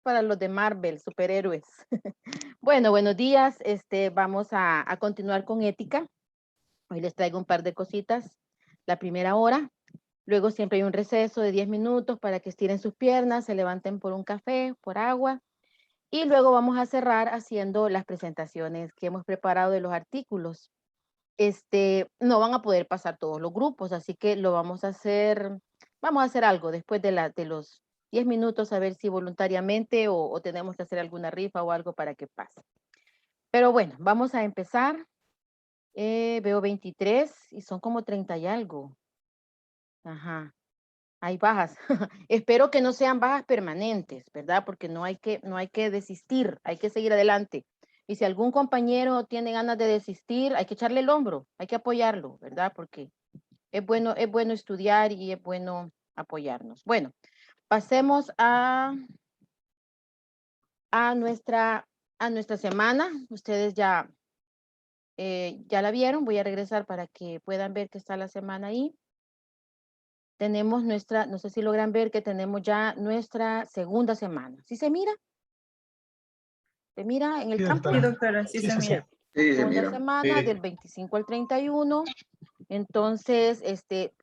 para los de Marvel, superhéroes. Bueno, buenos días. Vamos a continuar con ética. Hoy les traigo un par de cositas. La primera hora. Luego siempre hay un receso de 10 minutos para que estiren sus piernas, se levanten por un café, por agua. Y luego vamos a cerrar haciendo las presentaciones que hemos preparado de los artículos. No van a poder pasar todos los grupos, así que lo vamos a hacer algo después de los 10 minutos, a ver si voluntariamente o tenemos que hacer alguna rifa o algo para que pase. Pero bueno, vamos a empezar. Veo 23 y son como 30 y algo. Ajá, hay bajas. Espero que no sean bajas permanentes, ¿verdad? Porque no hay que desistir, hay que seguir adelante. Y si algún compañero tiene ganas de desistir, hay que echarle el hombro, hay que apoyarlo, ¿verdad? Porque es bueno estudiar y es bueno apoyarnos. Bueno, pasemos a nuestra, a nuestra semana. Ustedes ya la vieron. Voy a regresar para que puedan ver que está la semana ahí. Tenemos no sé si logran ver que tenemos ya nuestra segunda semana. ¿Sí se mira? ¿Se mira en el Sí, campo? Sí, doctora. doctora, sí Sí, se sí, sí. mira. Sí, se Segunda mira. semana Sí. del 25 al 31. Entonces,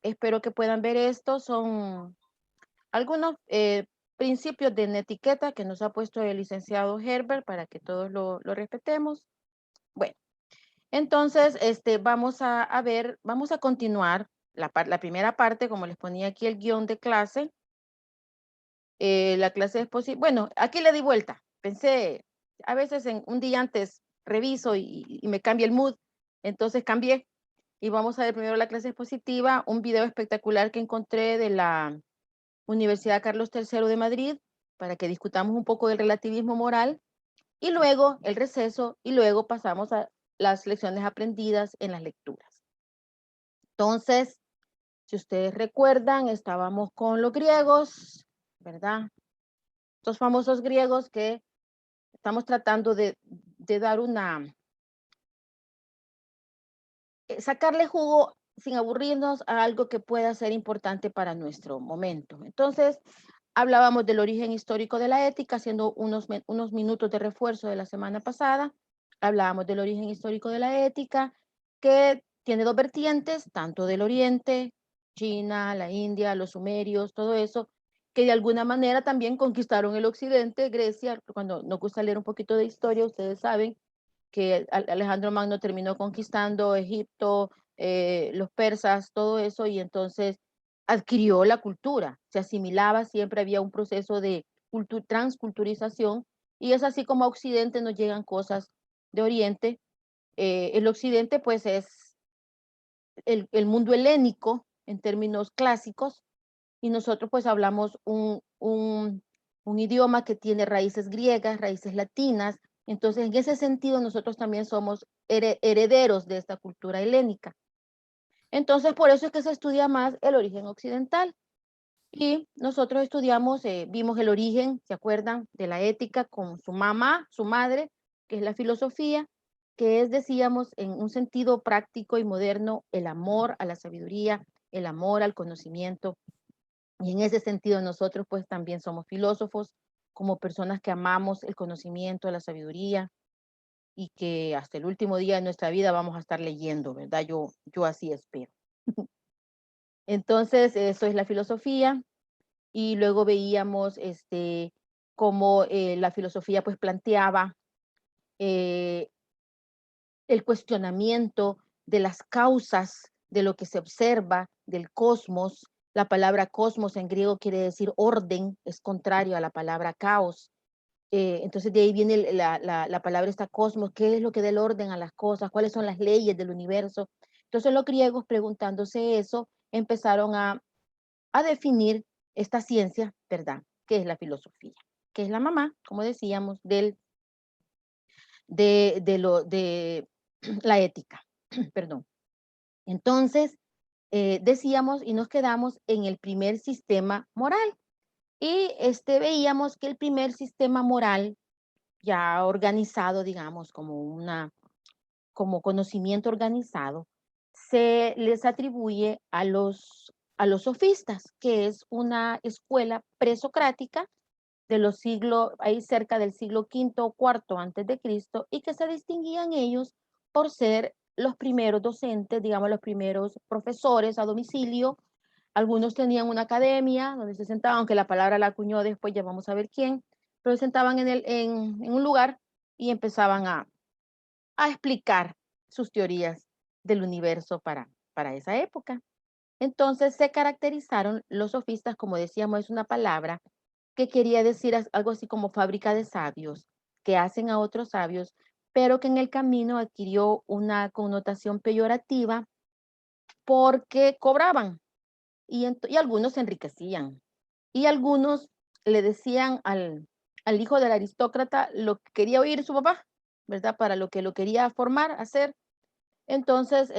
espero que puedan ver esto. Son algunos principios de etiqueta que nos ha puesto el licenciado Herbert para que todos lo respetemos. Bueno, entonces, vamos a continuar la primera parte, como les ponía aquí el guión de clase. La clase es posible. Bueno, aquí le di vuelta. Pensé, a veces en un día antes reviso y me cambia el mood. Entonces cambié. Y vamos a ver primero la clase expositiva, un video espectacular que encontré de la Universidad Carlos III de Madrid, para que discutamos un poco del relativismo moral, y luego el receso, y luego pasamos a las lecciones aprendidas en las lecturas. Entonces, si ustedes recuerdan, estábamos con los griegos, ¿verdad? Estos famosos griegos que estamos tratando de dar sacarle jugo sin aburrirnos a algo que pueda ser importante para nuestro momento. Entonces, hablábamos del origen histórico de la ética, haciendo unos minutos de refuerzo de la semana pasada. Hablábamos del origen histórico de la ética, que tiene dos vertientes, tanto del Oriente, China, la India, los sumerios, todo eso, que de alguna manera también conquistaron el Occidente, Grecia. Cuando nos gusta leer un poquito de historia, ustedes saben que Alejandro Magno terminó conquistando Egipto, los persas, todo eso, y entonces adquirió la cultura, se asimilaba, siempre había un proceso de transculturización, y es así como a Occidente nos llegan cosas de Oriente. El Occidente pues es el mundo helénico en términos clásicos, y nosotros pues hablamos un idioma que tiene raíces griegas, raíces latinas. Entonces, en ese sentido, nosotros también somos herederos de esta cultura helénica. Entonces, por eso es que se estudia más el origen occidental. Y nosotros estudiamos, vimos el origen, ¿se acuerdan? De la ética con su mamá, su madre, que es la filosofía, que es, decíamos, en un sentido práctico y moderno, el amor a la sabiduría, el amor al conocimiento. Y en ese sentido nosotros pues también somos filósofos, como personas que amamos el conocimiento, la sabiduría, y que hasta el último día de nuestra vida vamos a estar leyendo, ¿verdad? Yo así espero. Entonces, eso es la filosofía. Y luego veíamos cómo la filosofía pues planteaba eh, el cuestionamiento de las causas de lo que se observa del cosmos. La palabra cosmos en griego quiere decir orden, es contrario a la palabra caos. Entonces de ahí viene la palabra esta cosmos, qué es lo que da el orden a las cosas, cuáles son las leyes del universo. Entonces los griegos, preguntándose eso, empezaron a definir esta ciencia, ¿verdad? Que es la filosofía, que es la mamá, como decíamos, de la ética. Perdón. Entonces, decíamos y nos quedamos en el primer sistema moral. Y veíamos que el primer sistema moral ya organizado, digamos, como conocimiento organizado, se les atribuye a los sofistas, que es una escuela presocrática de los siglos, ahí cerca del siglo quinto o cuarto antes de Cristo, y que se distinguían ellos por ser los primeros docentes, digamos, los primeros profesores a domicilio. Algunos tenían una academia donde se sentaban, aunque la palabra la acuñó después, ya vamos a ver quién, pero se sentaban en un lugar y empezaban a explicar sus teorías del universo para esa época. Entonces se caracterizaron los sofistas, como decíamos, es una palabra que quería decir algo así como fábrica de sabios, que hacen a otros sabios, pero que en el camino adquirió una connotación peyorativa porque cobraban y algunos se enriquecían y algunos le decían al hijo del aristócrata lo que quería oír su papá, ¿verdad? Para lo que lo quería formar, hacer. Entonces,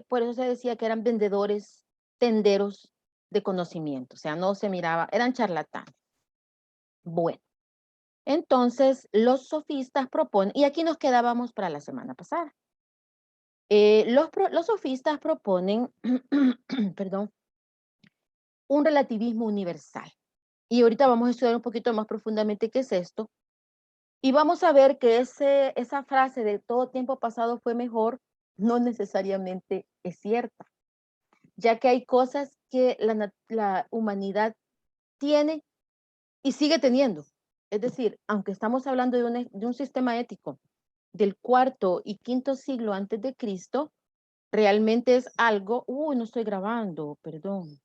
por eso se decía que eran vendedores, tenderos de conocimiento, o sea, no se miraba, eran charlatanes. Bueno, entonces los sofistas proponen, y aquí nos quedábamos para la semana pasada. Los sofistas proponen, perdón, un relativismo universal. Y ahorita vamos a estudiar un poquito más profundamente qué es esto. Y vamos a ver que esa frase de todo tiempo pasado fue mejor, no necesariamente es cierta, ya que hay cosas que la humanidad tiene y sigue teniendo. Es decir, aunque estamos hablando de un sistema ético del cuarto y quinto siglo antes de Cristo, realmente es algo, no estoy grabando, perdón.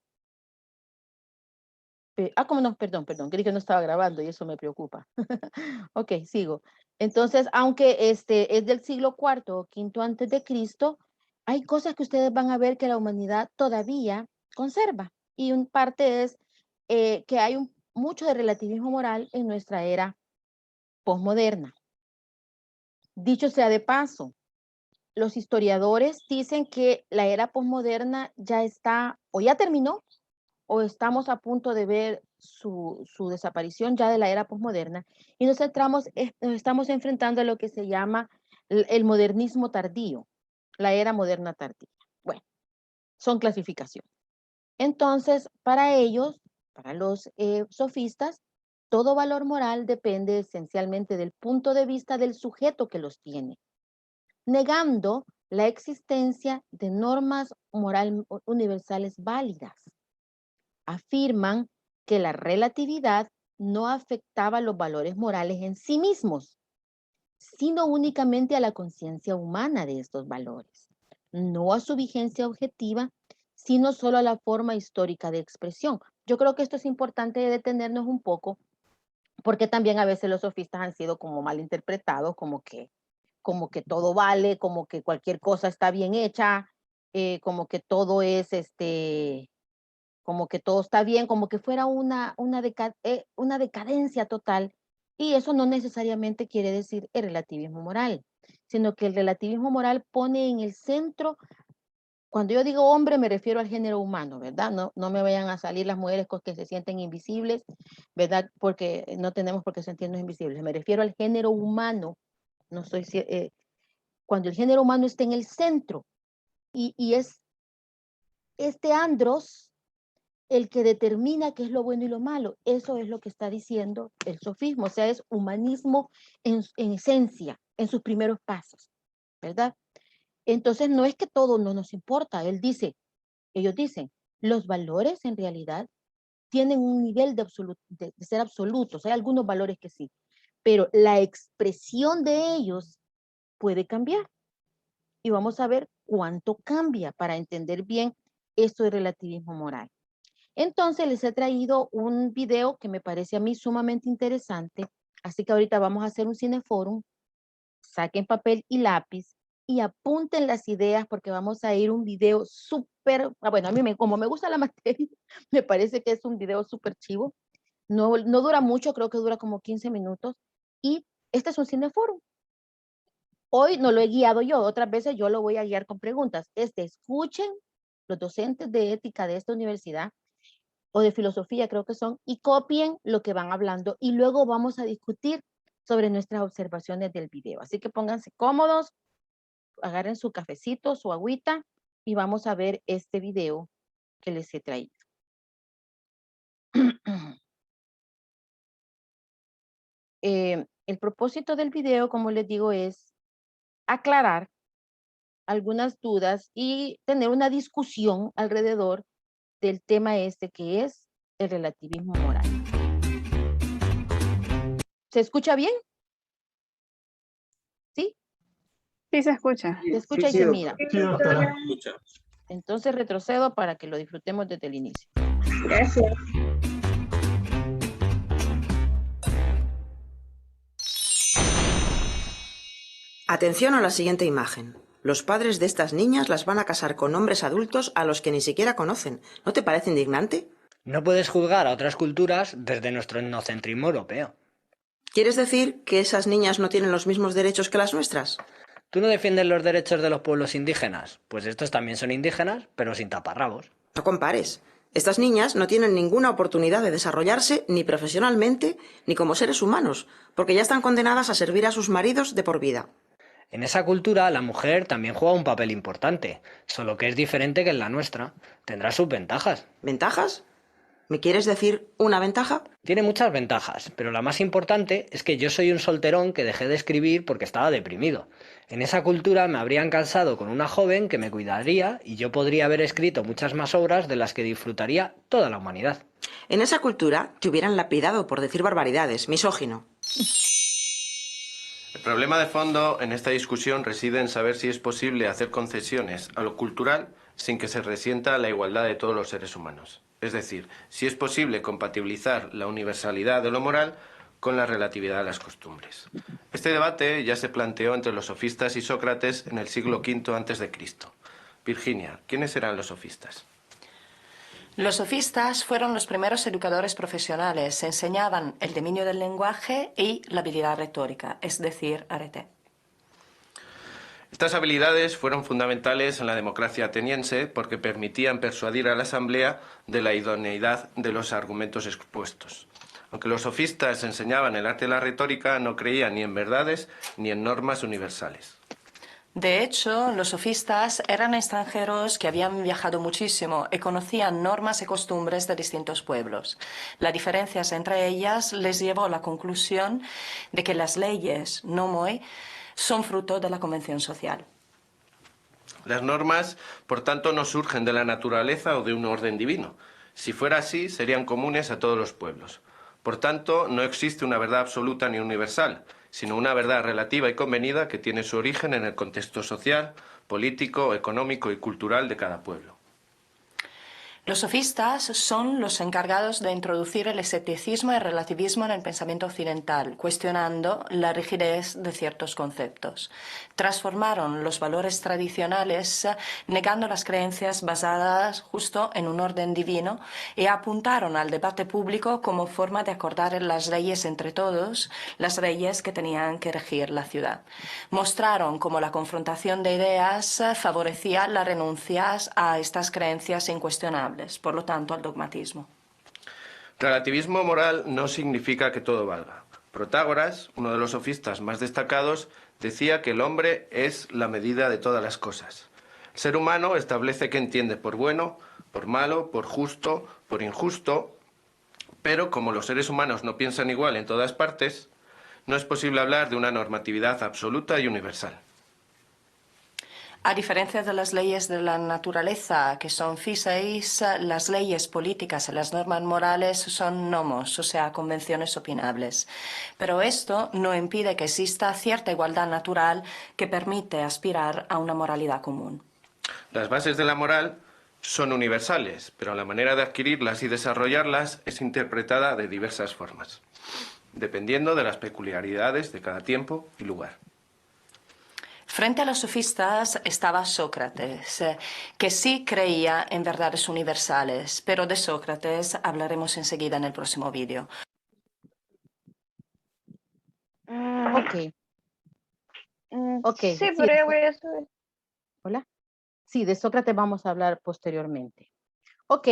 ¿Cómo no? Perdón, creí que no estaba grabando y eso me preocupa. Ok, sigo. Entonces, aunque este es del siglo cuarto o quinto antes de Cristo, hay cosas que ustedes van a ver que la humanidad todavía conserva. Y un parte es que hay mucho de relativismo moral en nuestra era posmoderna. Dicho sea de paso, los historiadores dicen que la era posmoderna ya está o ya terminó o estamos a punto de ver su desaparición ya de la era posmoderna y nos estamos enfrentando a lo que se llama el modernismo tardío, la era moderna tardía. Bueno, son clasificaciones. Entonces, para ellos, para los sofistas, todo valor moral depende esencialmente del punto de vista del sujeto que los tiene, negando la existencia de normas moral universales válidas. Afirman que la relatividad no afectaba los valores morales en sí mismos, sino únicamente a la conciencia humana de estos valores, no a su vigencia objetiva, sino solo a la forma histórica de expresión. Yo creo que esto es importante detenernos un poco, porque también a veces los sofistas han sido como mal interpretados, como que todo vale, como que cualquier cosa está bien hecha, como que todo es como que todo está bien, como que fuera una decadencia total. Y eso no necesariamente quiere decir el relativismo moral, sino que el relativismo moral pone en el centro, cuando yo digo hombre me refiero al género humano, ¿verdad? No, no me vayan a salir las mujeres que se sienten invisibles, ¿verdad? Porque no tenemos por qué sentirnos invisibles. Me refiero al género humano. No soy, cuando el género humano está en el centro y es este andros el que determina qué es lo bueno y lo malo. Eso es lo que está diciendo el sofismo, o sea, es humanismo en esencia, en sus primeros pasos, ¿verdad? Entonces, no es que todo no nos importa. Ellos dicen, los valores en realidad tienen un nivel de ser absolutos. Hay algunos valores que sí, pero la expresión de ellos puede cambiar. Y vamos a ver cuánto cambia para entender bien esto de relativismo moral. Entonces les he traído un video que me parece a mí sumamente interesante, así que ahorita vamos a hacer un cineforum, saquen papel y lápiz y apunten las ideas porque vamos a ir un video súper, bueno, como me gusta la materia, me parece que es un video súper chivo, no dura mucho, creo que dura como 15 minutos y este es un cineforum. Hoy no lo he guiado yo, otras veces yo lo voy a guiar con preguntas. Escuchen los docentes de ética de esta universidad o de filosofía creo que son, y copien lo que van hablando y luego vamos a discutir sobre nuestras observaciones del video. Así que pónganse cómodos, agarren su cafecito, su agüita y vamos a ver este video que les he traído. El propósito del video, como les digo, es aclarar algunas dudas y tener una discusión alrededor del tema este que es el relativismo moral. ¿Se escucha bien? ¿Sí? Sí, se escucha. Se escucha y Sí, se doctora. mira. Sí, doctora. Entonces retrocedo para que lo disfrutemos desde el inicio. Gracias. Atención a la siguiente imagen. Los padres de estas niñas las van a casar con hombres adultos a los que ni siquiera conocen. ¿No te parece indignante? No puedes juzgar a otras culturas desde nuestro etnocentrismo europeo. ¿Quieres decir que esas niñas no tienen los mismos derechos que las nuestras? ¿Tú no defiendes los derechos de los pueblos indígenas? Pues estos también son indígenas, pero sin taparrabos. No compares. Estas niñas no tienen ninguna oportunidad de desarrollarse ni profesionalmente ni como seres humanos, porque ya están condenadas a servir a sus maridos de por vida. En esa cultura la mujer también juega un papel importante, solo que es diferente que en la nuestra. Tendrá sus ventajas. ¿Ventajas? ¿Me quieres decir una ventaja? Tiene muchas ventajas, pero la más importante es que yo soy un solterón que dejé de escribir porque estaba deprimido. En esa cultura me habrían casado con una joven que me cuidaría y yo podría haber escrito muchas más obras de las que disfrutaría toda la humanidad. En esa cultura te hubieran lapidado por decir barbaridades, misógino. El problema de fondo en esta discusión reside en saber si es posible hacer concesiones a lo cultural sin que se resienta la igualdad de todos los seres humanos. Es decir, si es posible compatibilizar la universalidad de lo moral con la relatividad de las costumbres. Este debate ya se planteó entre los sofistas y Sócrates en el siglo V a.C. Virginia, ¿quiénes eran los sofistas? Los sofistas fueron los primeros educadores profesionales. Enseñaban el dominio del lenguaje y la habilidad retórica, es decir, arete. Estas habilidades fueron fundamentales en la democracia ateniense porque permitían persuadir a la asamblea de la idoneidad de los argumentos expuestos. Aunque los sofistas enseñaban el arte de la retórica, no creían ni en verdades ni en normas universales. De hecho, los sofistas eran extranjeros que habían viajado muchísimo y conocían normas y costumbres de distintos pueblos. Las diferencias entre ellas les llevó a la conclusión de que las leyes nomoi son fruto de la convención social. Las normas, por tanto, no surgen de la naturaleza o de un orden divino. Si fuera así, serían comunes a todos los pueblos. Por tanto, no existe una verdad absoluta ni universal, sino una verdad relativa y convenida que tiene su origen en el contexto social, político, económico y cultural de cada pueblo. Los sofistas son los encargados de introducir el escepticismo y el relativismo en el pensamiento occidental, cuestionando la rigidez de ciertos conceptos. Transformaron los valores tradicionales, negando las creencias basadas justo en un orden divino, y apuntaron al debate público como forma de acordar las leyes entre todos, las leyes que tenían que regir la ciudad. Mostraron cómo la confrontación de ideas favorecía las renuncias a estas creencias incuestionables, por lo tanto al dogmatismo. Relativismo moral no significa que todo valga. Protágoras, uno de los sofistas más destacados, decía que el hombre es la medida de todas las cosas. El ser humano establece qué entiende por bueno, por malo, por justo, por injusto, pero como los seres humanos no piensan igual en todas partes, no es posible hablar de una normatividad absoluta y universal. A diferencia de las leyes de la naturaleza, que son physis, las leyes políticas y las normas morales son nomos, o sea, convenciones opinables. Pero esto no impide que exista cierta igualdad natural que permite aspirar a una moralidad común. Las bases de la moral son universales, pero la manera de adquirirlas y desarrollarlas es interpretada de diversas formas, dependiendo de las peculiaridades de cada tiempo y lugar. Frente a los sofistas estaba Sócrates, que sí creía en verdades universales, pero de Sócrates hablaremos enseguida en el próximo vídeo. Ok. Ok. Sí, Sí, pero yo voy a subir. hola. Sí, de Sócrates vamos a hablar posteriormente. Ok.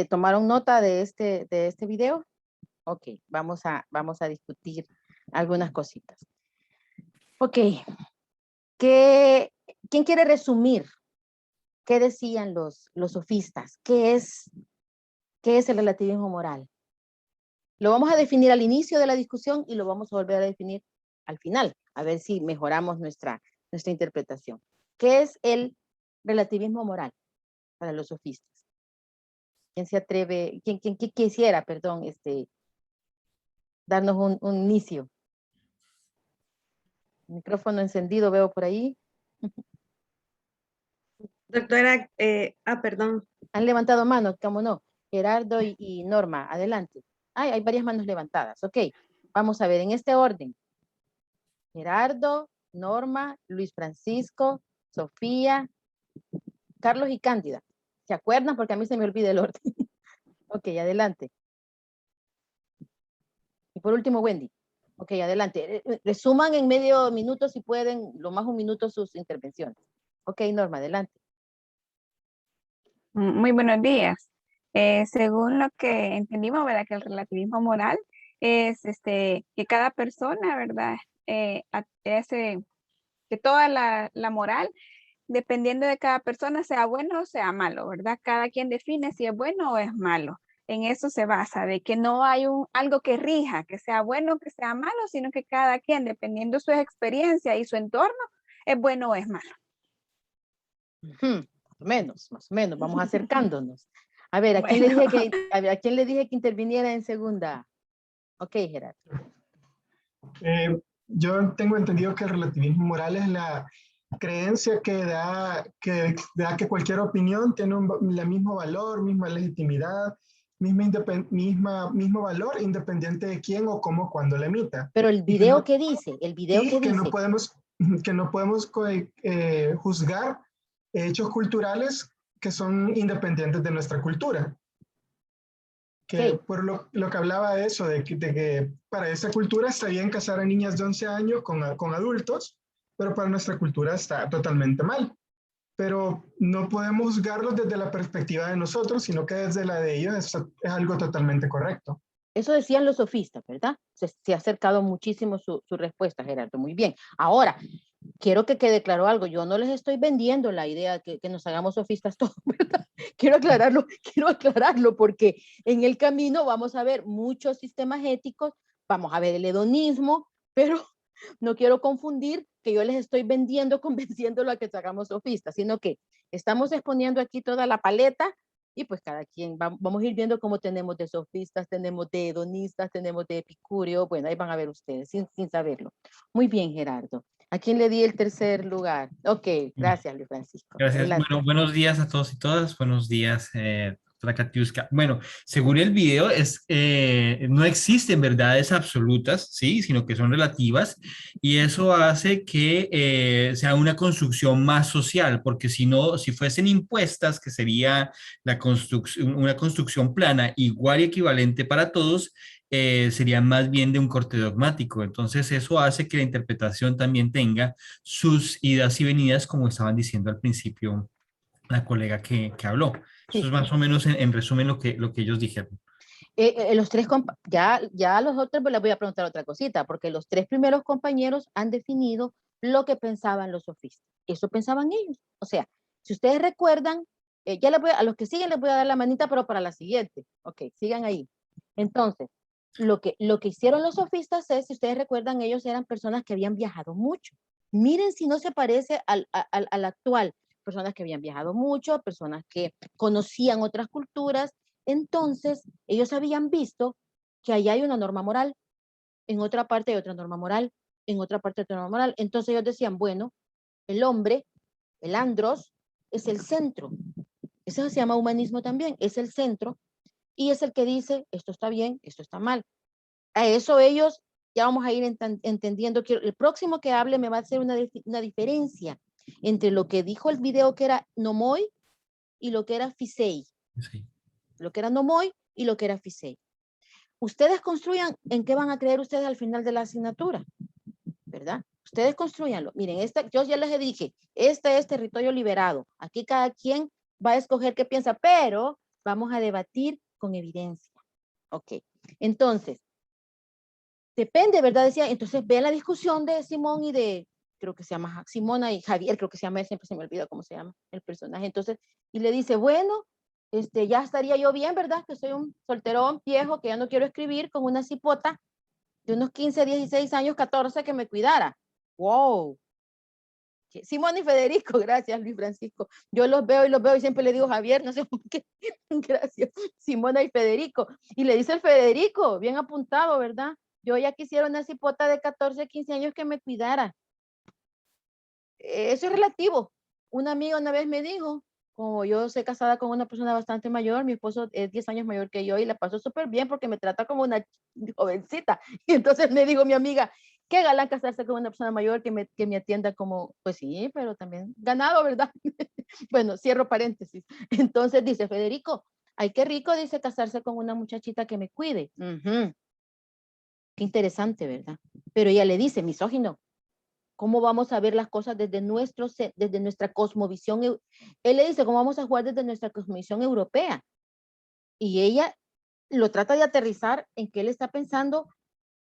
¿Tomaron nota de este video? Ok, vamos a discutir algunas cositas. Ok. ¿Quién quiere resumir qué decían los sofistas? ¿Qué es el relativismo moral? Lo vamos a definir al inicio de la discusión y lo vamos a volver a definir al final, a ver si mejoramos nuestra interpretación. ¿Qué es el relativismo moral para los sofistas? ¿Quién se atreve, quién quisiera, perdón, darnos un inicio? Micrófono encendido veo por ahí. Doctora, perdón. Han levantado manos, cómo no. Gerardo y Norma, adelante. Ay, hay varias manos levantadas, ok. Vamos a ver en este orden. Gerardo, Norma, Luis Francisco, Sofía, Carlos y Cándida. ¿Se acuerdan? Porque a mí se me olvida el orden. Ok, adelante. Y por último, Wendy. Ok, adelante. Resuman en medio minuto, si pueden, lo más un minuto sus intervenciones. Ok, Norma, adelante. Muy buenos días. Según lo que entendimos, ¿verdad? Que el relativismo moral es que cada persona, ¿verdad? Que toda la moral, dependiendo de cada persona, sea bueno o sea malo, ¿verdad? Cada quien define si es bueno o es malo. En eso se basa, de que no hay algo que rija, que sea bueno o que sea malo, sino que cada quien, dependiendo de su experiencia y su entorno, es bueno o es malo. Más o menos, vamos acercándonos. A ver, ¿a quién le dije que interviniera en segunda? Ok, Gerardo. Yo tengo entendido que el relativismo moral es la creencia que da que cualquier opinión tiene el mismo valor, misma legitimidad, mismo valor, independiente de quién o cómo, cuando la emita. Pero el video que dice, que no podemos juzgar hechos culturales que son independientes de nuestra cultura. Por lo que hablaba de eso, de que para esa cultura está bien casar a niñas de 11 años con adultos, pero para nuestra cultura está totalmente mal. Pero no podemos juzgarlos desde la perspectiva de nosotros, sino que desde la de ellos es algo totalmente correcto. Eso decían los sofistas, ¿verdad? Se ha acercado muchísimo su respuesta, Gerardo. Muy bien. Ahora, quiero que quede claro algo. Yo no les estoy vendiendo la idea que nos hagamos sofistas todos, ¿verdad? Quiero aclararlo porque en el camino vamos a ver muchos sistemas éticos, vamos a ver el hedonismo, pero no quiero confundir que yo les estoy vendiendo, convenciéndolo a que nos hagamos sofistas, sino que estamos exponiendo aquí toda la paleta y pues cada quien, vamos a ir viendo cómo tenemos de sofistas, tenemos de hedonistas, tenemos de epicúreo, bueno, ahí van a ver ustedes sin saberlo. Muy bien, Gerardo. ¿A quién le di el tercer lugar? Ok, gracias, Luis Francisco. Gracias. Adelante. Bueno, buenos días a todos y todas. Buenos días, doctora Katiuska. Bueno, según el video, no existen verdades absolutas, ¿sí? Sino que son relativas, y eso hace que sea una construcción más social, porque si no, si fuesen impuestas, que sería una construcción plana, igual y equivalente para todos, sería más bien de un corte dogmático. Entonces eso hace que la interpretación también tenga sus idas y venidas, como estaban diciendo al principio la colega que habló. Eso es más o menos en resumen lo que ellos dijeron. Los tres, ya a los otros les voy a preguntar otra cosita, porque los tres primeros compañeros han definido lo que pensaban los sofistas. Eso pensaban ellos. O sea, si ustedes recuerdan, a los que siguen les voy a dar la manita, pero para la siguiente. Ok, sigan ahí. Entonces, lo que hicieron los sofistas es, si ustedes recuerdan, ellos eran personas que habían viajado mucho. Miren si no se parece al actual. Personas que habían viajado mucho, personas que conocían otras culturas. Entonces, ellos habían visto que allá hay una norma moral, en otra parte hay otra norma moral, en otra parte hay otra norma moral. Entonces ellos decían, bueno, el hombre, el andros, es el centro. Eso se llama humanismo también, es el centro, y es el que dice, esto está bien, esto está mal. A eso ellos, ya vamos a ir entendiendo, que el próximo que hable me va a hacer una diferencia entre lo que dijo el video que era nomoi y lo que era fisei. Sí. Lo que era nomoi y lo que era fisei. Ustedes construyan en qué van a creer ustedes al final de la asignatura, ¿verdad? Ustedes construyanlo. Miren, yo ya les dije, este es territorio liberado. Aquí cada quien va a escoger qué piensa, pero vamos a debatir con evidencia. Ok, entonces, depende, ¿verdad? Decía, entonces vean la discusión de Simón y de, creo que se llama Simona y Javier, creo que se llama, siempre se me olvida cómo se llama el personaje. Entonces, y le dice, bueno, ya estaría yo bien, ¿verdad? Que soy un solterón viejo, que ya no quiero escribir, con una cipota de unos 15, 16 años, 14, que me cuidara. ¡Wow! Simón y Federico, gracias Luis Francisco. Yo los veo y siempre le digo Javier, no sé por qué. Gracias, Simona y Federico. Y le dice el Federico, bien apuntado, ¿verdad? Yo ya quisiera una cipota de 14, 15 años que me cuidara. Eso es relativo. Una amiga una vez me dijo, como yo soy casada con una persona bastante mayor, mi esposo es 10 años mayor que yo y la paso súper bien porque me trata como una jovencita. Y entonces me dijo mi amiga, qué galán casarse con una persona mayor que me atienda como, pues sí, pero también ganado, ¿verdad? Bueno, cierro paréntesis. Entonces dice Federico, ay, qué rico, dice, casarse con una muchachita que me cuide. Qué interesante, ¿verdad? Pero ella le dice, misógino, ¿cómo vamos a ver las cosas desde nuestra cosmovisión? Él le dice, ¿cómo vamos a jugar desde nuestra cosmovisión europea? Y ella lo trata de aterrizar en que él está pensando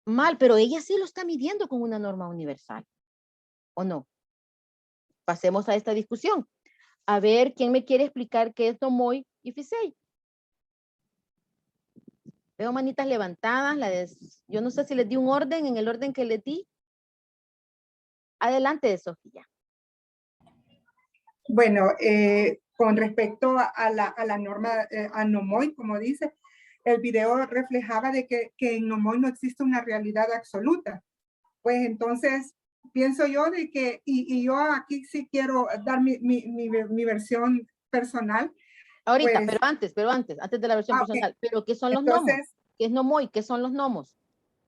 mal, pero ella sí lo está midiendo con una norma universal, ¿o no? Pasemos a esta discusión. A ver, ¿quién me quiere explicar qué es Nomoi y Fisei? Veo manitas levantadas, yo no sé si les di un orden, en el orden que les di. Adelante, Sofía. Bueno, con respecto a la norma a Nomoi, como dice, el video reflejaba de que en Nomoi no existe una realidad absoluta. Pues entonces, pienso yo de que, y yo aquí sí quiero dar mi versión personal. Ahorita, Pues, pero antes de la versión personal. Okay. ¿Pero qué son los Entonces, gnomos? ¿Qué es Nomoi? ¿Qué son los gnomos?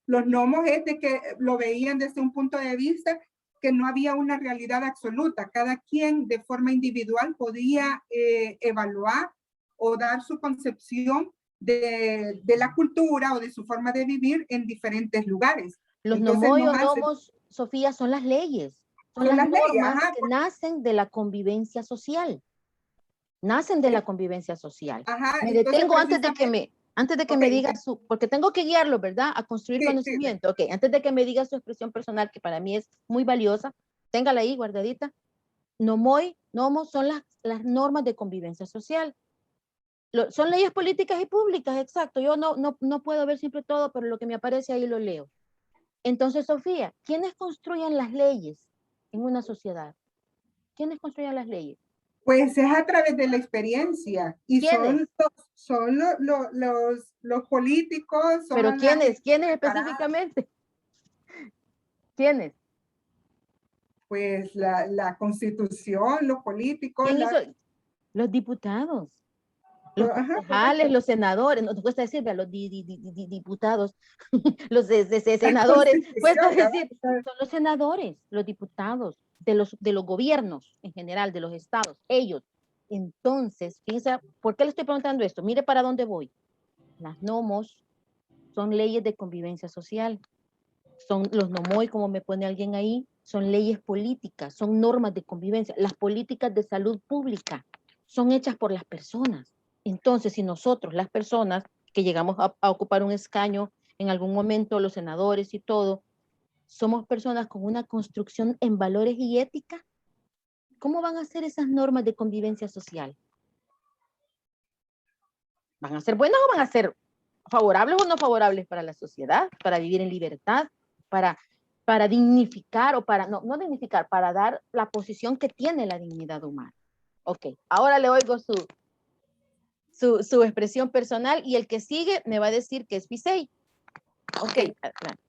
Los gnomos es de que lo veían desde un punto de vista que no había una realidad absoluta. Cada quien de forma individual podía evaluar o dar su concepción de la cultura o de su forma de vivir en diferentes lugares. Los Entonces, nomoi o gnomos, Sofía, son las leyes. Son las leyes, normas ajá, que nacen de la convivencia social. Nacen de la convivencia social. Ajá, Me entonces detengo antes de que me diga porque tengo que guiarlo, ¿verdad? A construir sí, conocimiento. Ok, antes de que me diga su expresión personal, que para mí es muy valiosa, téngala ahí guardadita. Nomoi, nomos son las normas de convivencia social. Son leyes políticas y públicas, exacto. Yo no puedo ver siempre todo, pero lo que me aparece ahí lo leo. Entonces, Sofía, ¿quiénes construyen las leyes en una sociedad? ¿Quiénes construyen las leyes? Pues es a través de la experiencia y ¿Quiénes? son los políticos, son ¿Pero quiénes? ¿Quiénes específicamente? ¿Quiénes? Pues la constitución, los políticos, ¿Quién hizo? Los diputados, los ajá, concejales, los senadores, no te cuesta decir, los diputados, los la senadores, cuesta constitución, decir, son los senadores, los diputados, de los gobiernos en general, de los estados, ellos. Entonces, fíjense, ¿por qué le estoy preguntando esto? Mire para dónde voy. Las nomos son leyes de convivencia social. Son los nomoi, como me pone alguien ahí, son leyes políticas, son normas de convivencia. Las políticas de salud pública son hechas por las personas. Entonces, si nosotros, las personas que llegamos a ocupar un escaño en algún momento, los senadores y todo, somos personas con una construcción en valores y ética, ¿cómo van a ser esas normas de convivencia social? ¿Van a ser buenas o van a ser favorables o no favorables para la sociedad, para vivir en libertad, para dignificar o para, no dignificar, para dar la posición que tiene la dignidad humana? Ok, ahora le oigo su expresión personal y el que sigue me va a decir que es Fisei. Ok.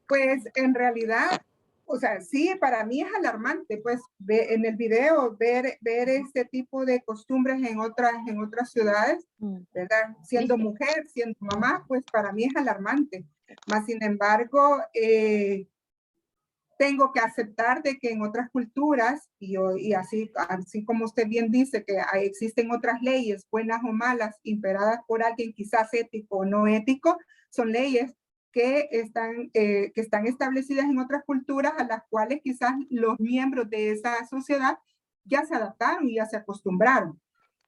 Pues en realidad, o sea, sí, para mí es alarmante, pues en el video ver este tipo de costumbres en otras ciudades, ¿verdad? Siendo mujer, siendo mamá, pues para mí es alarmante. Más sin embargo, tengo que aceptar de que en otras culturas, y así como usted bien dice, que existen otras leyes, buenas o malas, imperadas por alguien quizás ético o no ético, son leyes que están establecidas en otras culturas a las cuales quizás los miembros de esa sociedad ya se adaptaron y ya se acostumbraron.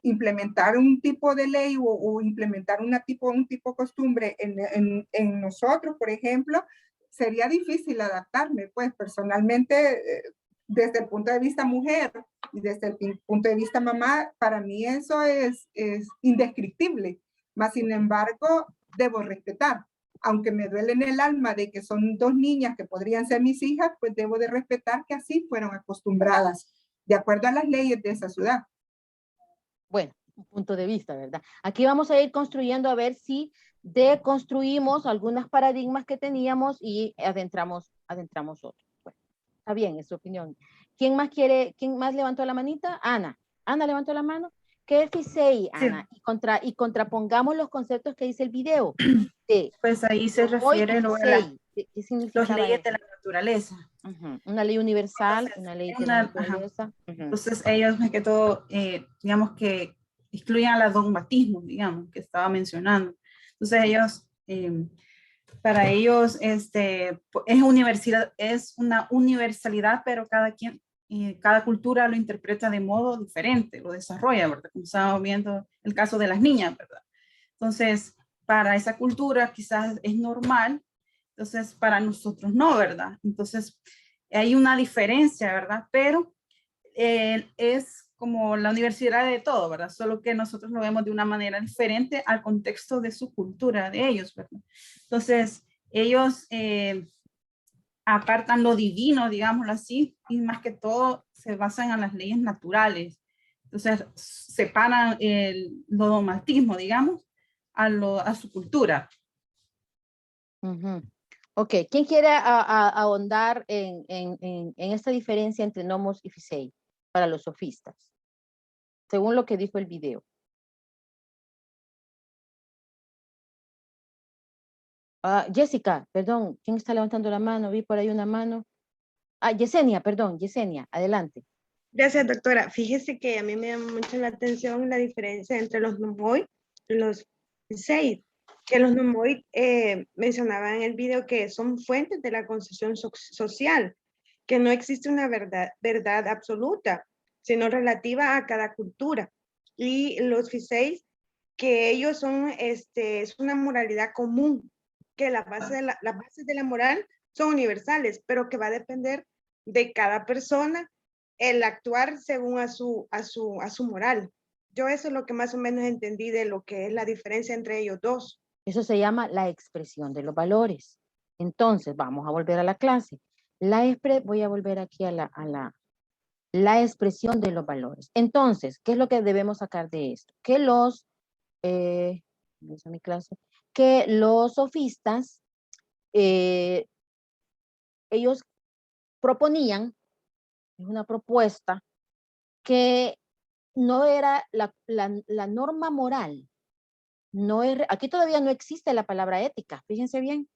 Implementar un tipo de ley o implementar un tipo de costumbre en nosotros, por ejemplo, sería difícil adaptarme, pues personalmente desde el punto de vista mujer y desde el punto de vista mamá, para mí eso es indescriptible. Mas, sin embargo, debo respetar. Aunque me duele en el alma de que son dos niñas que podrían ser mis hijas, pues debo de respetar que así fueron acostumbradas, de acuerdo a las leyes de esa ciudad. Bueno, un punto de vista, ¿verdad? Aquí vamos a ir construyendo a ver si deconstruimos algunos paradigmas que teníamos y adentramos otros. Bueno, está bien, es su opinión. ¿Quién más levantó la manita? Ana. Ana levantó la mano. ¿Qué es FISEI, Ana? Sí. Y contrapongamos los conceptos que dice el video. Pues ahí se refiere lo ¿Qué significaba leyes de eso? la naturaleza. Una ley universal, Entonces, una ley de la naturaleza. Entonces ellos más que todo, digamos que excluyen a los dogmatismos, digamos, que estaba mencionando. Entonces ellos, para ellos, es una universalidad, pero cada cultura lo interpreta de modo diferente, lo desarrolla, ¿verdad? Como estábamos viendo el caso de las niñas, ¿verdad? Entonces, para esa cultura quizás es normal, entonces para nosotros no, ¿verdad? Entonces, hay una diferencia, ¿verdad? Pero es como la universidad de todo, ¿verdad? Solo que nosotros lo vemos de una manera diferente al contexto de su cultura, de ellos, ¿verdad? Entonces, ellos apartan lo divino, digámoslo así, y más que todo se basan en las leyes naturales. Entonces, separan lo dogmatismo, digamos, a su cultura. Ok, ¿quién quiere ahondar en esta diferencia entre nomos y FISEI para los sofistas? Según lo que dijo el video. Jessica, perdón, ¿quién está levantando la mano? Vi por ahí una mano. Yesenia, perdón, Yesenia, adelante. Gracias, doctora. Fíjese que a mí me llama mucho la atención la diferencia entre los nomoi y los FISEI, que los nomoi mencionaban en el video que son fuentes de la construcción social, que no existe una verdad absoluta, sino relativa a cada cultura. Y los FISEI, que ellos son, es una moralidad común, que las bases de la moral son universales, pero que va a depender de cada persona el actuar según a su moral. Yo eso es lo que más o menos entendí de lo que es la diferencia entre ellos dos. Eso se llama la expresión de los valores. Entonces, vamos a volver a la clase. Voy a volver aquí a la expresión de los valores. Entonces, ¿qué es lo que debemos sacar de esto? Que los sofistas, ellos proponían, es una propuesta, que no era la norma moral. Aquí todavía no existe la palabra ética, fíjense bien.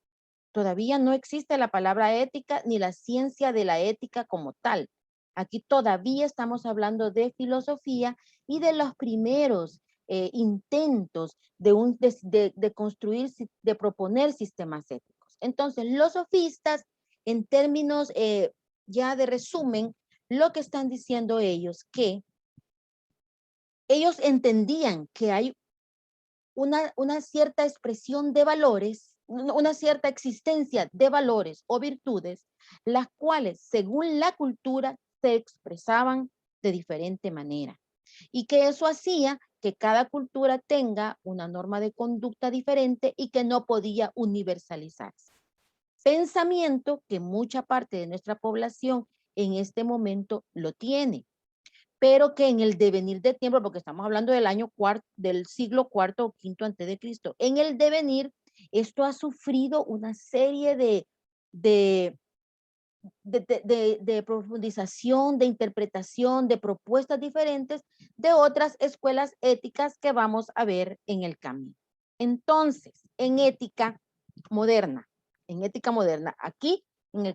Todavía no existe la palabra ética ni la ciencia de la ética como tal. Aquí todavía estamos hablando de filosofía y de los primeros intentos de construir, de proponer sistemas éticos. Entonces, los sofistas, en términos ya de resumen, lo que están diciendo ellos, que ellos entendían que hay una cierta expresión de valores, una cierta existencia de valores o virtudes, las cuales, según la cultura, se expresaban de diferente manera. Y que eso hacía que cada cultura tenga una norma de conducta diferente y que no podía universalizarse. Pensamiento que mucha parte de nuestra población en este momento lo tiene, pero que en el devenir de tiempo, porque estamos hablando del siglo IV o V antes de Cristo, en el devenir, esto ha sufrido una serie de profundización, de interpretación, de propuestas diferentes de otras escuelas éticas que vamos a ver en el camino. Entonces, en ética moderna, aquí en el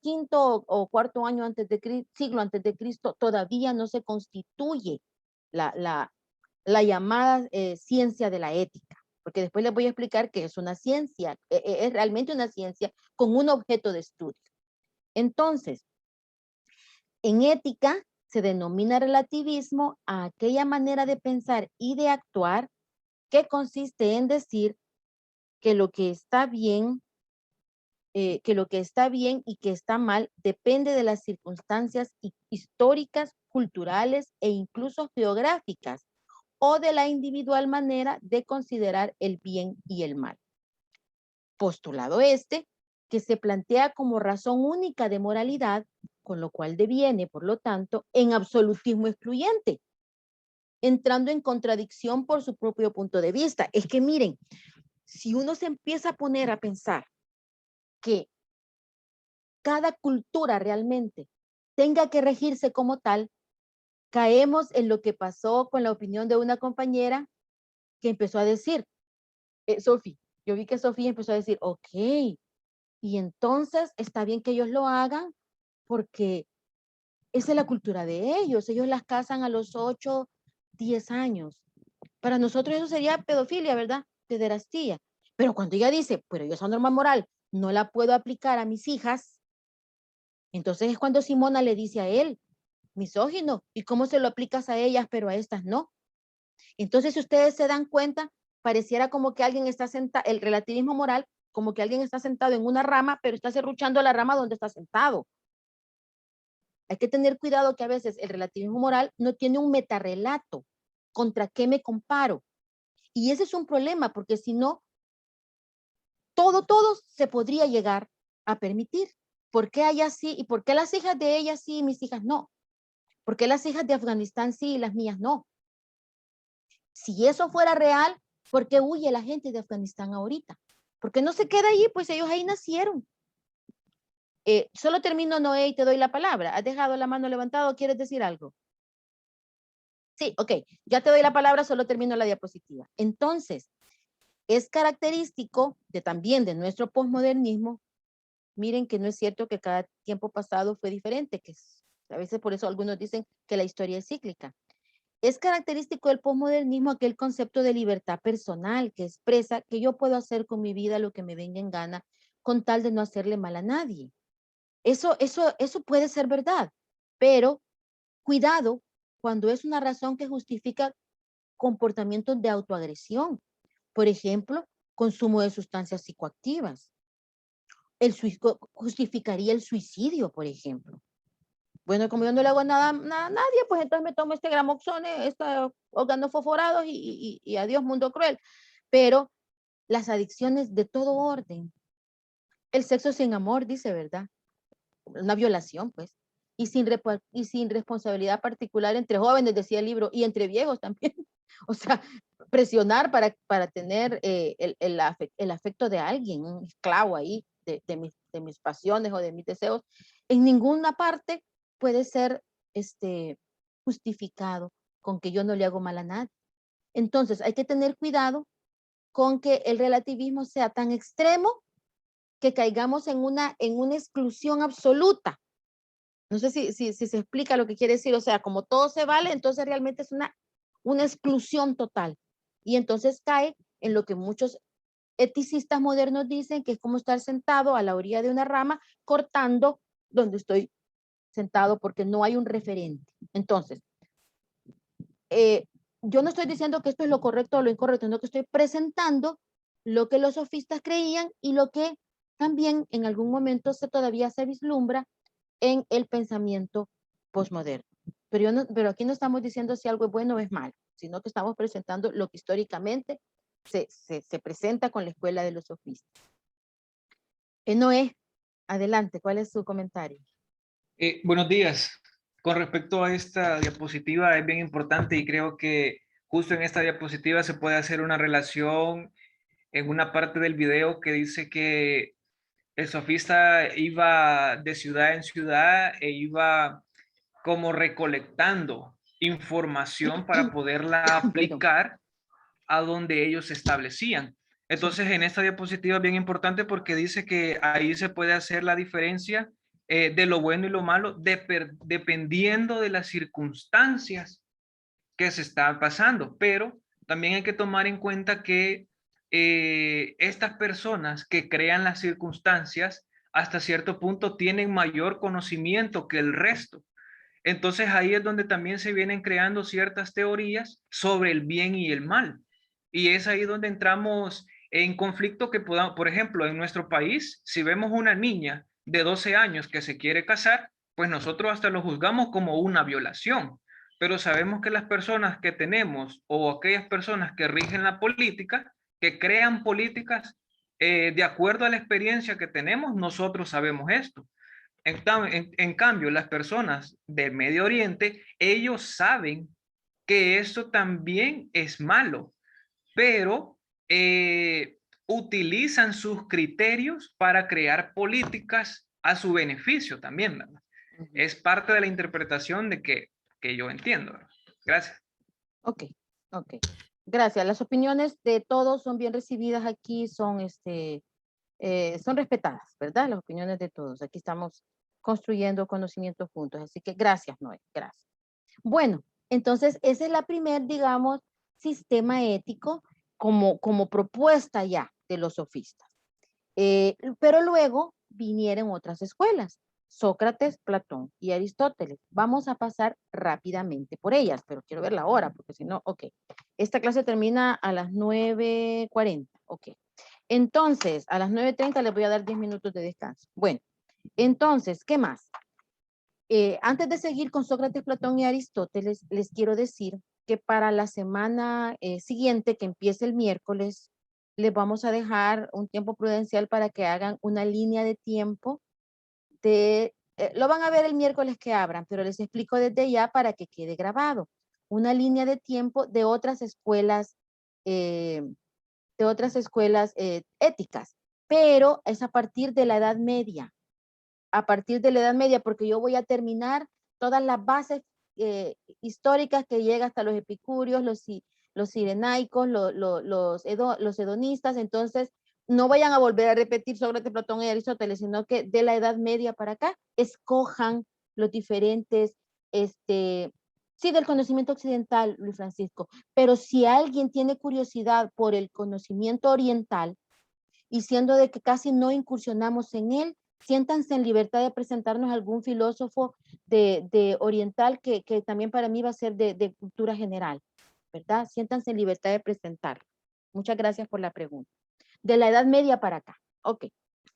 quinto o cuarto año siglo antes de Cristo, todavía no se constituye la llamada ciencia de la ética, porque después les voy a explicar que es una ciencia, es realmente una ciencia con un objeto de estudio. Entonces, en ética se denomina relativismo a aquella manera de pensar y de actuar que consiste en decir que lo que está bien que lo que está bien y que está mal depende de las circunstancias históricas, culturales e incluso geográficas, o de la individual manera de considerar el bien y el mal. Postulado este, que se plantea como razón única de moralidad, con lo cual deviene, por lo tanto, en absolutismo excluyente, entrando en contradicción por su propio punto de vista. Es que miren, si uno se empieza a poner a pensar que cada cultura realmente tenga que regirse como tal, caemos en lo que pasó con la opinión de una compañera que empezó a decir, Sofi, yo vi que Sofía empezó a decir, ok, y entonces está bien que ellos lo hagan porque esa es la cultura de ellos. Ellos las casan a los 8, 10 años. Para nosotros eso sería pedofilia, ¿verdad? Pederastía. Pero cuando ella dice, pero yo esa norma moral no la puedo aplicar a mis hijas, entonces es cuando Simona le dice a él, misógino, ¿y cómo se lo aplicas a ellas, pero a estas no? Entonces, si ustedes se dan cuenta, pareciera como que alguien está sentado, el relativismo moral, como que alguien está sentado en una rama, pero está serruchando la rama donde está sentado. Hay que tener cuidado que a veces el relativismo moral no tiene un metarrelato. ¿Contra qué me comparo? Y ese es un problema, porque si no, todo se podría llegar a permitir. ¿Por qué ella sí? ¿Y por qué las hijas de ella sí y mis hijas no? ¿Por qué las hijas de Afganistán sí y las mías no? Si eso fuera real, ¿por qué huye la gente de Afganistán ahorita? ¿Por qué no se queda allí? Pues ellos ahí nacieron. Solo termino, Noé, y te doy la palabra. ¿Has dejado la mano levantada o quieres decir algo? Sí, ok. Ya te doy la palabra, solo termino la diapositiva. Entonces, es característico también de nuestro posmodernismo. Miren que no es cierto que cada tiempo pasado fue diferente, que a veces por eso algunos dicen que la historia es cíclica. Es característico del posmodernismo aquel concepto de libertad personal que expresa que yo puedo hacer con mi vida lo que me venga en gana con tal de no hacerle mal a nadie. Eso puede ser verdad, pero cuidado cuando es una razón que justifica comportamientos de autoagresión. Por ejemplo, consumo de sustancias psicoactivas. Justificaría el suicidio, por ejemplo. Bueno, como yo no le hago nada a nadie, pues entonces me tomo este gramoxone, estos órganos fosforados y adiós mundo cruel. Pero las adicciones de todo orden. El sexo sin amor, dice, ¿verdad? Una violación, pues. Y sin responsabilidad particular entre jóvenes, decía el libro, y entre viejos también. O sea, presionar para tener el afecto de alguien, un esclavo ahí de mis pasiones o de mis deseos. En ninguna parte puede ser justificado con que yo no le hago mal a nadie. Entonces, hay que tener cuidado con que el relativismo sea tan extremo que caigamos en una exclusión absoluta. No sé si se explica lo que quiere decir. O sea, como todo se vale, entonces realmente es una exclusión total. Y entonces cae en lo que muchos eticistas modernos dicen, que es como estar sentado a la orilla de una rama cortando donde estoy sentado porque no hay un referente. Entonces, yo no estoy diciendo que esto es lo correcto o lo incorrecto, sino que estoy presentando lo que los sofistas creían y lo que también en algún momento todavía se vislumbra en el pensamiento postmoderno. Pero aquí no estamos diciendo si algo es bueno o es malo, sino que estamos presentando lo que históricamente se presenta con la escuela de los sofistas. Noé, adelante, ¿cuál es su comentario? Buenos días. Con respecto a esta diapositiva es bien importante y creo que justo en esta diapositiva se puede hacer una relación en una parte del video que dice que el sofista iba de ciudad en ciudad e iba como recolectando información para poderla aplicar a donde ellos establecían. Entonces, en esta diapositiva es bien importante porque dice que ahí se puede hacer la diferencia de lo bueno y lo malo dependiendo de las circunstancias que se están pasando. Pero también hay que tomar en cuenta que estas personas que crean las circunstancias hasta cierto punto tienen mayor conocimiento que el resto. Entonces ahí es donde también se vienen creando ciertas teorías sobre el bien y el mal. Y es ahí donde entramos en conflicto que podamos, por ejemplo, en nuestro país, si vemos una niña de 12 años que se quiere casar, pues nosotros hasta lo juzgamos como una violación. Pero sabemos que las personas que tenemos o aquellas personas que rigen la política, que crean políticas de acuerdo a la experiencia que tenemos, nosotros sabemos esto. En cambio, las personas del Medio Oriente, ellos saben que esto también es malo, pero utilizan sus criterios para crear políticas a su beneficio también, ¿verdad? Es parte de la interpretación de que yo entiendo, ¿verdad? Gracias. Ok, ok. Gracias. Las opiniones de todos son bien recibidas aquí, son respetadas, ¿verdad? Las opiniones de todos. Aquí estamos construyendo conocimientos juntos. Así que gracias, Noé. Gracias. Bueno, entonces ese es la primer, digamos, sistema ético como propuesta ya de los sofistas. Pero luego vinieron otras escuelas. Sócrates, Platón y Aristóteles. Vamos a pasar rápidamente por ellas, pero quiero ver la hora, porque si no, ok. Esta clase termina a las 9:40, ok. Entonces, a las 9:30 les voy a dar 10 minutos de descanso. Bueno, entonces, ¿qué más? Antes de seguir con Sócrates, Platón y Aristóteles, les quiero decir que para la semana siguiente, que empiece el miércoles, les vamos a dejar un tiempo prudencial para que hagan una línea de tiempo lo van a ver el miércoles que abran, pero les explico desde ya para que quede grabado. Una línea de tiempo de otras escuelas éticas, pero es a partir de la Edad Media. A partir de la Edad Media, porque yo voy a terminar todas las bases históricas que llega hasta los epicúreos, los cirenaicos, los hedonistas. Entonces, no vayan a volver a repetir Sócrates, Platón y Aristóteles, sino que de la Edad Media para acá, escojan los diferentes, sí, del conocimiento occidental, Luis Francisco, pero si alguien tiene curiosidad por el conocimiento oriental, y siendo de que casi no incursionamos en él, siéntanse en libertad de presentarnos algún filósofo de oriental que también para mí va a ser de cultura general, ¿verdad? Siéntanse en libertad de presentar. Muchas gracias por la pregunta. De la Edad Media para acá. Ok.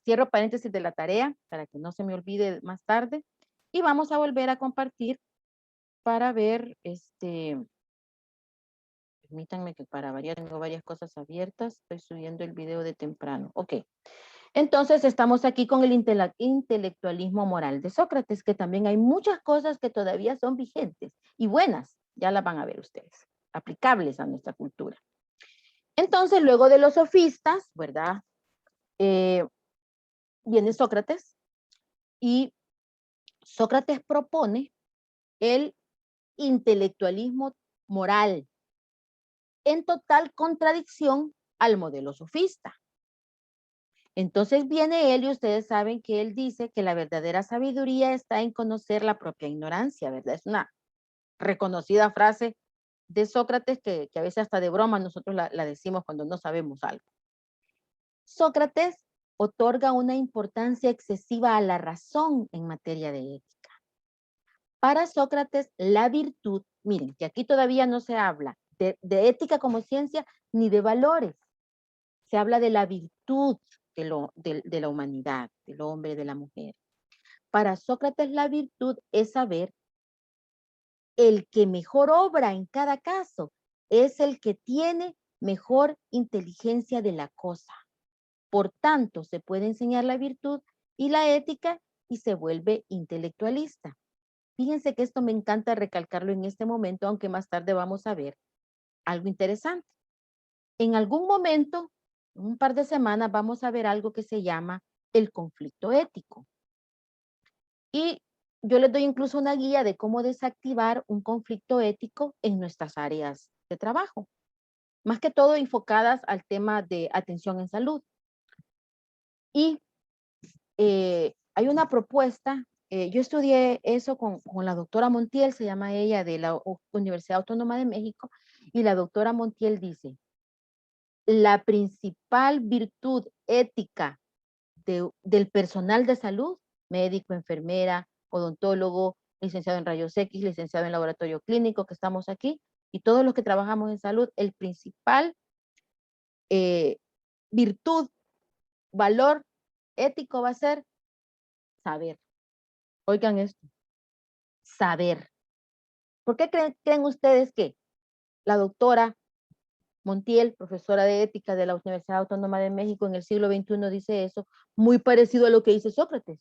Cierro paréntesis de la tarea para que no se me olvide más tarde. Y vamos a volver a compartir para ver, permítanme que para variar tengo varias cosas abiertas. Estoy subiendo el video de temprano. Ok. Entonces estamos aquí con el intelectualismo moral de Sócrates, que también hay muchas cosas que todavía son vigentes y buenas. Ya las van a ver ustedes, aplicables a nuestra cultura. Entonces, luego de los sofistas, ¿verdad? Viene Sócrates y Sócrates propone el intelectualismo moral en total contradicción al modelo sofista. Entonces viene él y ustedes saben que él dice que la verdadera sabiduría está en conocer la propia ignorancia, ¿verdad? Es una reconocida frase de Sócrates que a veces hasta de broma nosotros la decimos cuando no sabemos algo. Sócrates otorga una importancia excesiva a la razón en materia de ética. Para Sócrates, la virtud, miren, que aquí todavía no se habla de ética como ciencia ni de valores. Se habla de la virtud de la humanidad, del hombre, de la mujer. Para Sócrates, la virtud es saber el que mejor obra en cada caso es el que tiene mejor inteligencia de la cosa. Por tanto, se puede enseñar la virtud y la ética y se vuelve intelectualista. Fíjense que esto me encanta recalcarlo en este momento, aunque más tarde vamos a ver algo interesante. En algún momento, en un par de semanas, vamos a ver algo que se llama el conflicto ético. Y yo les doy incluso una guía de cómo desactivar un conflicto ético en nuestras áreas de trabajo. Más que todo enfocadas al tema de atención en salud. Y hay una propuesta, yo estudié eso con la doctora Montiel, se llama ella, de la Universidad Autónoma de México, y la doctora Montiel dice, la principal virtud ética del personal de salud, médico, enfermera, odontólogo, licenciado en rayos X, licenciado en laboratorio clínico, que estamos aquí, y todos los que trabajamos en salud, el principal virtud, valor ético va a ser saber. Oigan esto, saber. ¿Por qué creen ustedes que la doctora Montiel, profesora de ética de la Universidad Autónoma de México en el siglo XXI, dice eso? Muy parecido a lo que dice Sócrates.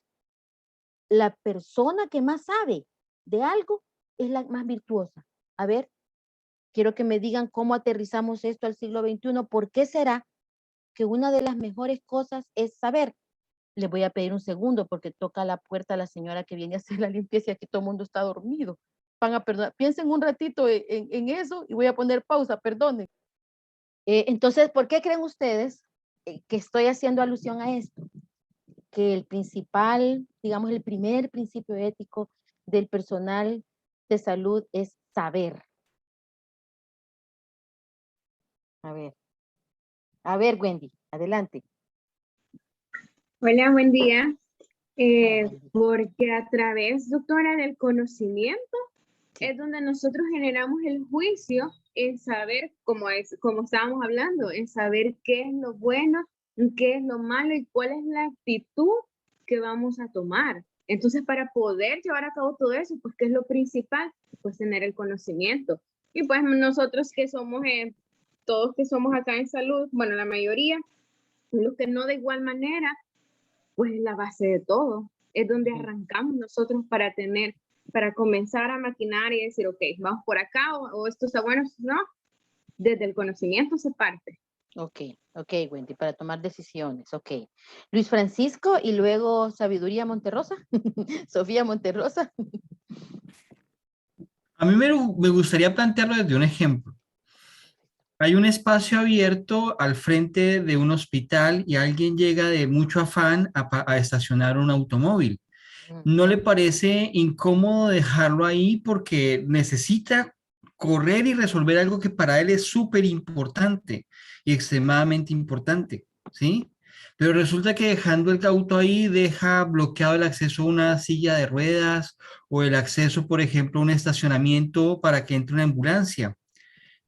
La persona que más sabe de algo es la más virtuosa. A ver, quiero que me digan cómo aterrizamos esto al siglo XXI. ¿Por qué será que una de las mejores cosas es saber? Les voy a pedir un segundo porque toca la puerta la señora que viene a hacer la limpieza y aquí todo el mundo está dormido. Van a perdonar. Piensen un ratito en eso y voy a poner pausa, perdonen. Entonces, ¿por qué creen ustedes que estoy haciendo alusión a esto? Que el principal, digamos, el primer principio ético del personal de salud es saber. A ver, Wendy, adelante. Hola, buen día. Porque a través, doctora, del conocimiento es donde nosotros generamos el juicio en saber, como estábamos hablando, en saber qué es lo bueno, qué es lo malo y cuál es la actitud que vamos a tomar. Entonces, para poder llevar a cabo todo eso, pues, ¿qué es lo principal? Pues tener el conocimiento. Y pues nosotros que somos, todos que somos acá en salud, bueno, la mayoría, los que no de igual manera, pues es la base de todo. Es donde arrancamos nosotros para comenzar a maquinar y decir, ok, vamos por acá o esto está bueno, no. Desde el conocimiento se parte. Ok, Wendy, para tomar decisiones, ok. Luis Francisco y luego Sabiduría Monterrosa, Sofía Monterrosa. A mí me gustaría plantearlo desde un ejemplo. Hay un espacio abierto al frente de un hospital y alguien llega de mucho afán a estacionar un automóvil. ¿No le parece incómodo dejarlo ahí porque necesita correr y resolver algo que para él es súper importante y extremadamente importante? ¿Sí? Pero resulta que dejando el auto ahí deja bloqueado el acceso a una silla de ruedas o el acceso, por ejemplo, a un estacionamiento para que entre una ambulancia.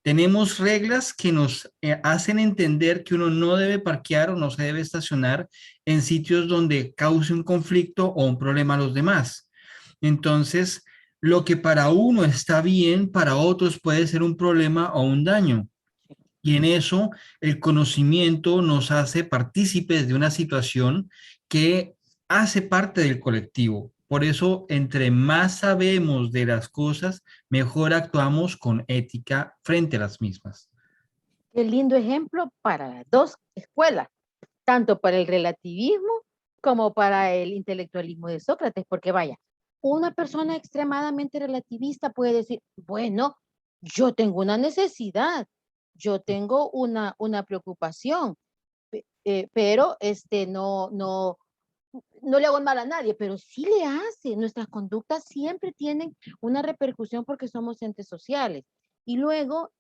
Tenemos reglas que nos hacen entender que uno no debe parquear o no se debe estacionar en sitios donde cause un conflicto o un problema a los demás. Entonces, lo que para uno está bien, para otros puede ser un problema o un daño. Y en eso, el conocimiento nos hace partícipes de una situación que hace parte del colectivo. Por eso, entre más sabemos de las cosas, mejor actuamos con ética frente a las mismas. Qué lindo ejemplo para las dos escuelas, tanto para el relativismo como para el intelectualismo de Sócrates, porque vaya, una persona extremadamente relativista puede decir, bueno, yo tengo una necesidad, yo tengo una preocupación, pero no le hago mal a nadie, pero sí le hace. Nuestras conductas siempre tienen una repercusión porque somos entes sociales. Y luego,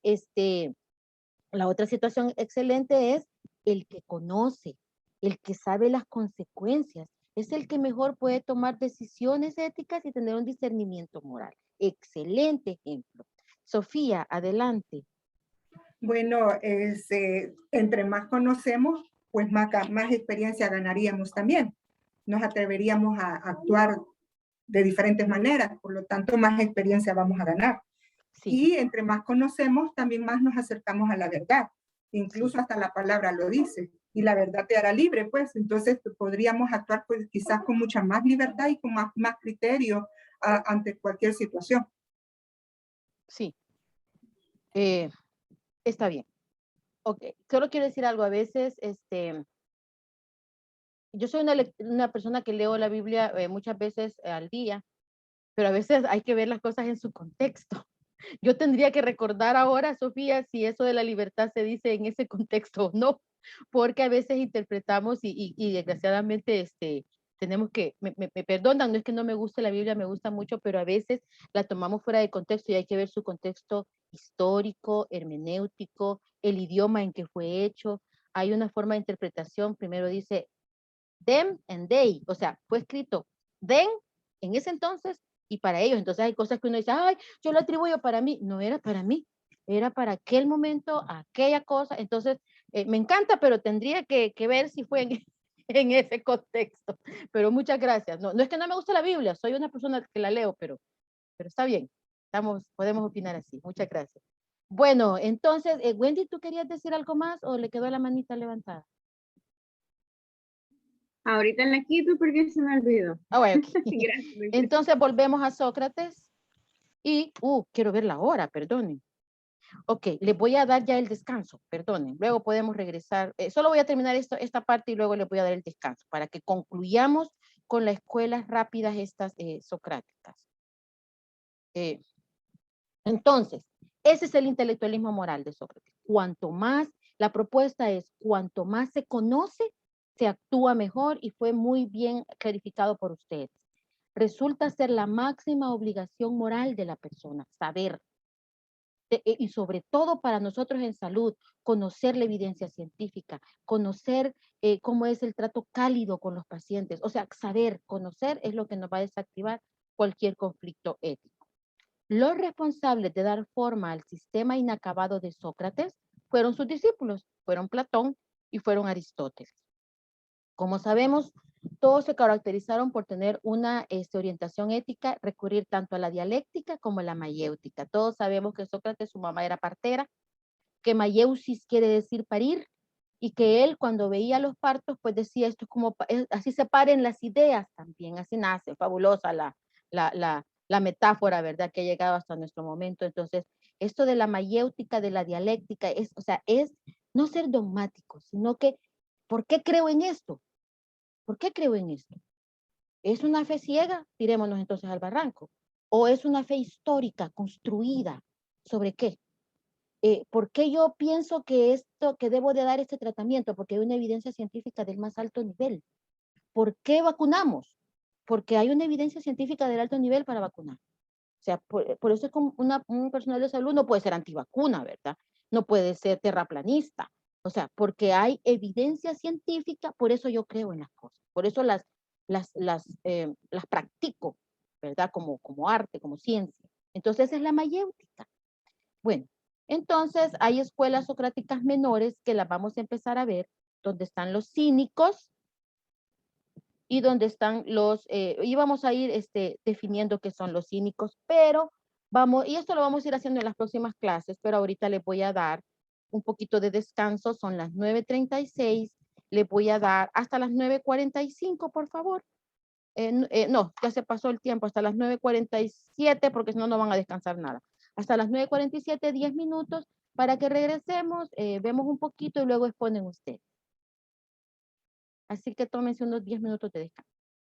la otra situación excelente es el que conoce, el que sabe las consecuencias, es el que mejor puede tomar decisiones éticas y tener un discernimiento moral. Excelente ejemplo. Sofía, adelante. Bueno, entre más conocemos, pues más experiencia ganaríamos también. Nos atreveríamos a actuar de diferentes maneras, por lo tanto, más experiencia vamos a ganar. Sí. Y entre más conocemos, también más nos acercamos a la verdad. Incluso hasta la palabra lo dice. Y la verdad te hará libre, pues. Entonces podríamos actuar pues, quizás con mucha más libertad y con más criterio ante cualquier situación. Sí. Está bien. Ok. Solo quiero decir algo. A veces, yo soy una persona que leo la Biblia muchas veces al día, pero a veces hay que ver las cosas en su contexto. Yo tendría que recordar ahora, Sofía, si eso de la libertad se dice en ese contexto o no, porque a veces interpretamos y desgraciadamente tenemos que, me perdonan, no es que no me guste la Biblia, me gusta mucho, pero a veces la tomamos fuera de contexto y hay que ver su contexto histórico, hermenéutico, el idioma en que fue hecho. Hay una forma de interpretación, primero dice them and they, o sea, fue escrito them en ese entonces y para ellos. Entonces hay cosas que uno dice, ay, yo lo atribuyo para mí. No era para mí, era para aquel momento, aquella cosa. Entonces, Me encanta, pero tendría que ver si fue en ese contexto. Pero muchas gracias. No, no es que no me guste la Biblia, soy una persona que la leo, pero está bien. Podemos opinar así. Muchas gracias. Bueno, entonces, Wendy, ¿tú querías decir algo más o le quedó la manita levantada? Ahorita la quito porque se me olvidó. Ah, bueno, ok. Gracias. Entonces volvemos a Sócrates y, quiero ver la hora, perdonen. Ok, les voy a dar ya el descanso, perdonen. Luego podemos regresar. Solo voy a terminar esta parte y luego les voy a dar el descanso para que concluyamos con las escuelas rápidas estas socráticas. Entonces, ese es el intelectualismo moral de Sócrates. La propuesta es, cuanto más se conoce, se actúa mejor y fue muy bien clarificado por ustedes. Resulta ser la máxima obligación moral de la persona, saber. Y sobre todo para nosotros en salud, conocer la evidencia científica, conocer cómo es el trato cálido con los pacientes. O sea, conocer es lo que nos va a desactivar cualquier conflicto ético. Los responsables de dar forma al sistema inacabado de Sócrates fueron sus discípulos, fueron Platón y fueron Aristóteles. Como sabemos, todos se caracterizaron por tener una orientación ética, recurrir tanto a la dialéctica como a la mayéutica. Todos sabemos que Sócrates, su mamá era partera, que mayeusis quiere decir parir, y que él cuando veía los partos, pues decía, esto es como, así se paren las ideas también, así nace, fabulosa la metáfora, ¿verdad? Que ha llegado hasta nuestro momento. Entonces, esto de la mayéutica, de la dialéctica, es no ser dogmático, sino que, ¿por qué creo en esto? ¿Por qué creo en esto? ¿Es una fe ciega? Tirémonos entonces al barranco. ¿O es una fe histórica, construida? ¿Sobre qué? ¿Por qué yo pienso que debo de dar este tratamiento? Porque hay una evidencia científica del más alto nivel. ¿Por qué vacunamos? Porque hay una evidencia científica del alto nivel para vacunar. O sea, por eso es como un personal de salud no puede ser antivacuna, ¿verdad? No puede ser terraplanista. O sea, porque hay evidencia científica, por eso yo creo en las cosas. Por eso las practico, ¿verdad? Como arte, como ciencia. Entonces, esa es la mayéutica. Bueno, entonces hay escuelas socráticas menores que las vamos a empezar a ver, donde están los cínicos y donde están y vamos a ir definiendo qué son los cínicos, pero y esto lo vamos a ir haciendo en las próximas clases, pero ahorita les voy a dar un poquito de descanso, son las 9:36, les voy a dar hasta las 9:45, por favor. No, ya se pasó el tiempo, hasta las 9:47, porque si no, no van a descansar nada. Hasta las 9:47, 10 minutos, para que regresemos, vemos un poquito y luego exponen ustedes. Así que tómense unos 10 minutos de descanso.